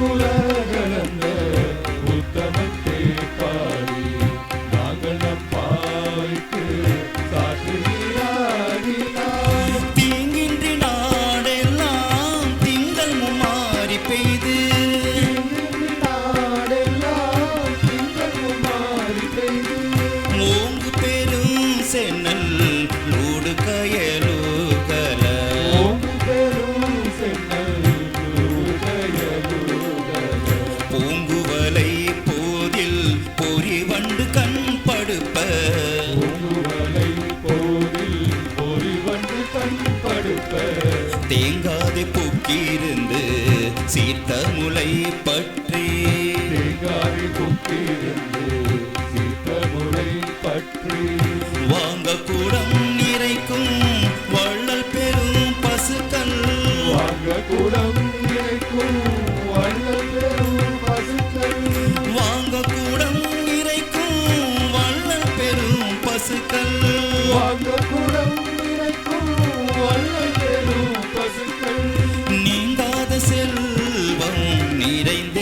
உலகளந்த உத்தமத்தை பாடி நாங்கள் நம் பாவைக்கு சாற்றுகிறார். தீங்கின்றி நாடெல்லாம் திங்கள் மும்மாறி பெய்து ஓங்கு பெரும் சென்னல் நூடு கயலுகல பூங்குவலை போதில் பொறி வண்டு கண் படுப்ப தேங்காதை பூக்கிருந்து சீர்த்த முளை பற்றி வாங்க கூடம் நிறைக்கும் வள்ளல் பெரும் பசுக்கள் வாங்க கூடம் நிறைக்கும் வள்ளல் பெரும் பசுக்கள் நீங்காத செல்வம் நிறைந்த